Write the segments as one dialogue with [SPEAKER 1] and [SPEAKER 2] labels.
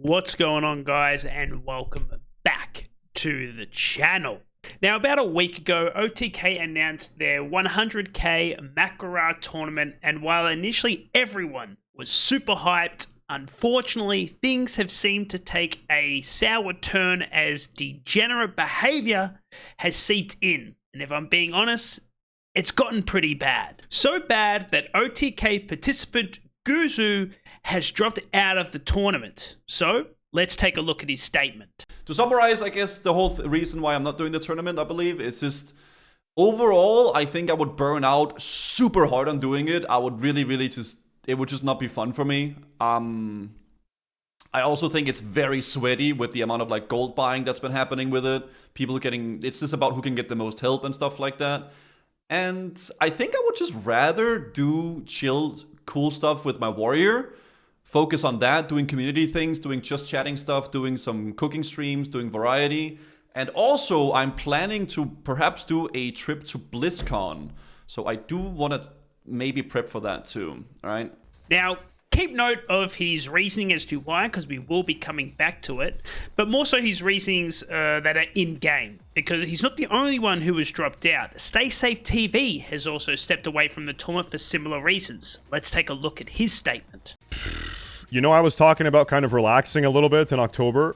[SPEAKER 1] What's going on, guys, and welcome back to the channel. Now, about a week ago, OTK announced their 100k Makara tournament, and while initially everyone was super hyped, unfortunately, things have seemed to take a sour turn as degenerate behavior has seeped in. And if I'm being honest, it's gotten pretty bad. So bad that OTK participant Guzu has dropped out of the tournament. So let's take a look at his statement.
[SPEAKER 2] To summarize, I guess the whole reason why I'm not doing the tournament, I believe, is just overall, I think I would burn out super hard on doing it. I would really just, it would just not be fun for me. I also think it's very sweaty with the amount of like gold buying that's been happening with it. People getting, it's just about who can get the most help and stuff like that. And I think I would just rather do chill, cool stuff with my warrior. Focus on that, doing community things, doing just chatting stuff, doing some cooking streams, doing variety. And also, I'm planning to perhaps do a trip to BlizzCon. So I do want to maybe prep for that too, all right?
[SPEAKER 1] Now, keep note of his reasoning as to why, because we will be coming back to it, but more so his reasonings that are in-game, because he's not the only one who has dropped out. Staysafe TV has also stepped away from the tournament for similar reasons. Let's take a look at his statement.
[SPEAKER 3] You know, I was talking about kind of relaxing a little bit in October.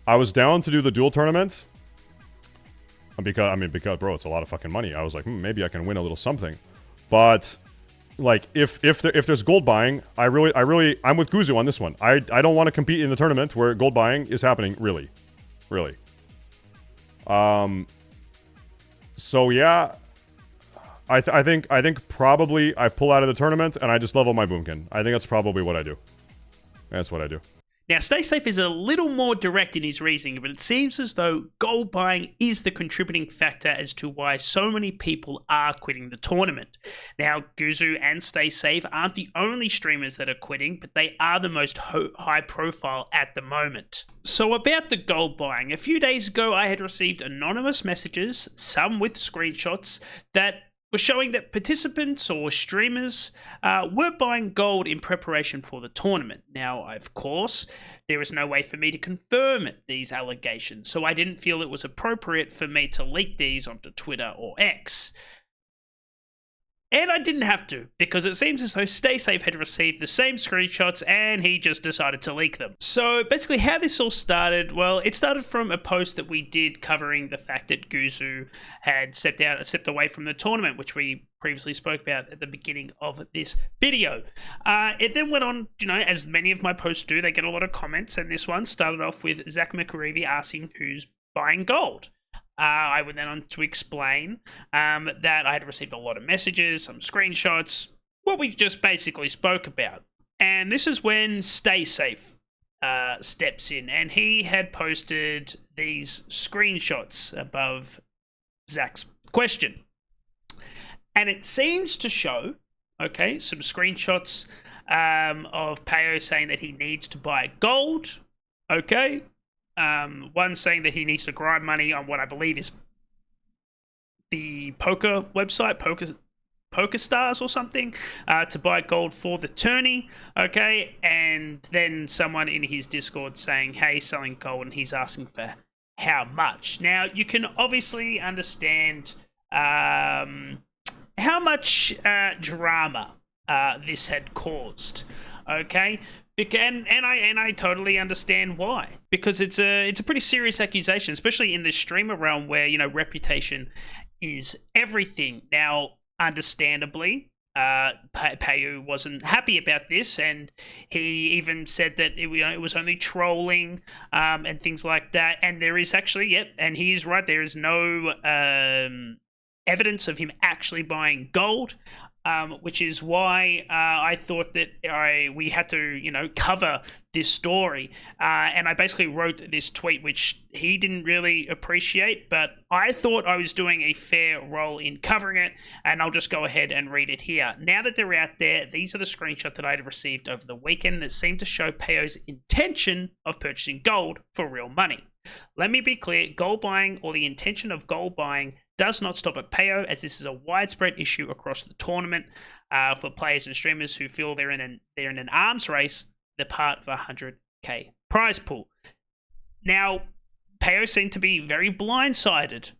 [SPEAKER 3] I was down to do the duel tournament. Because, bro, it's a lot of fucking money. I was like, maybe I can win a little something. But, like, if there's gold buying, I'm with Guzu on this one. I don't want to compete in the tournament where gold buying is happening, really. So, yeah. I think probably I pull out of the tournament and I just level my boomkin. I think that's probably what I do. That's what I do.
[SPEAKER 1] Now, Staysafe is a little more direct in his reasoning, but it seems as though gold buying is the contributing factor as to why so many people are quitting the tournament. Now, Guzu and Staysafe aren't the only streamers that are quitting, but they are the most high profile at the moment. So about the gold buying, a few days ago I had received anonymous messages, some with screenshots, that were showing that participants or streamers were buying gold in preparation for the tournament. Now, of course, there is no way for me to confirm these allegations, so I didn't feel it was appropriate for me to leak these onto Twitter or X. And I didn't have to, because it seems as though Staysafe had received the same screenshots and he just decided to leak them. So basically how this all started, well, it started from a post that we did covering the fact that Guzu had stepped away from the tournament, which we previously spoke about at the beginning of this video. It then went on, you know, as many of my posts do, they get a lot of comments, and this one started off with Zach McAreevy asking who's buying gold. I went then on to explain that I had received a lot of messages, some screenshots, what we just basically spoke about. And this is when Staysafe steps in, and he had posted these screenshots above Zach's question. And it seems to show, okay, some screenshots of Payo saying that he needs to buy gold, okay? One saying that he needs to grind money on what I believe is the poker website, Poker Stars or something, to buy gold for the tourney, okay? And then someone in his Discord saying, hey, selling gold, and he's asking for how much. Now, you can obviously understand how much drama this had caused, okay? And I totally understand why, because it's a pretty serious accusation, especially in the streamer realm where, you know, reputation is everything. Now, understandably, Payu wasn't happy about this, and he even said that it was only trolling and things like that. And there is actually, and he is right, there is no evidence of him actually buying gold. Which is why I thought that we had to, you know, cover this story. And I basically wrote this tweet, which he didn't really appreciate, but I thought I was doing a fair role in covering it, and I'll just go ahead and read it here. Now that they're out there, these are the screenshots that I had received over the weekend that seem to show Payo's intention of purchasing gold for real money. Let me be clear, gold buying or the intention of gold buying does not stop at Payo, as this is a widespread issue across the tournament for players and streamers who feel they're in an arms race the part of a 100k prize pool. Now, Peo seemed to be very blindsided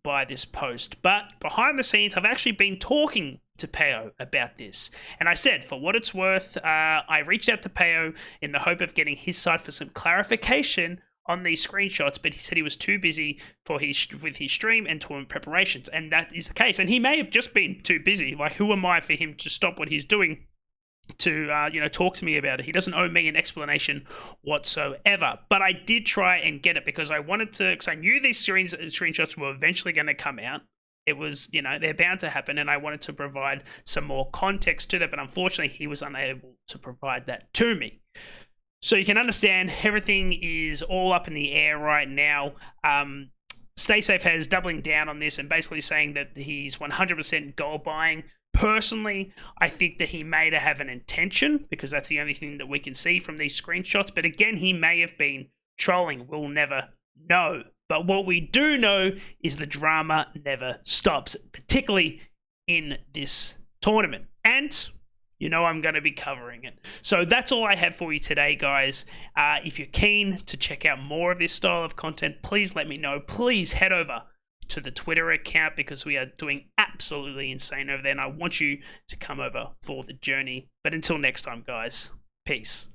[SPEAKER 1] by this post, but behind the scenes, I've actually been talking to Peo about this. And I said, for what it's worth, I reached out to Peo in the hope of getting his side for some clarification on these screenshots, but he said he was too busy with his stream and tournament preparations, and that is the case. And he may have just been too busy. Like, who am I for him to stop what he's doing to talk to me about it? He doesn't owe me an explanation whatsoever. But I did try and get it because I wanted to, because I knew these screenshots were eventually going to come out. It was, they're bound to happen, and I wanted to provide some more context to that, but unfortunately he was unable to provide that to me. So you can understand everything is all up in the air right now. Staysafe has doubling down on this and basically saying that he's 100% gold buying. Personally, I think that he may have an intention, because that's the only thing that we can see from these screenshots. But again, he may have been trolling. We'll never know. But what we do know is the drama never stops, particularly in this tournament. And I'm going to be covering it. So that's all I have for you today, guys. If you're keen to check out more of this style of content, please let me know. Please head over to the Twitter account, because we are doing absolutely insane over there, and I want you to come over for the journey. But until next time, guys, peace.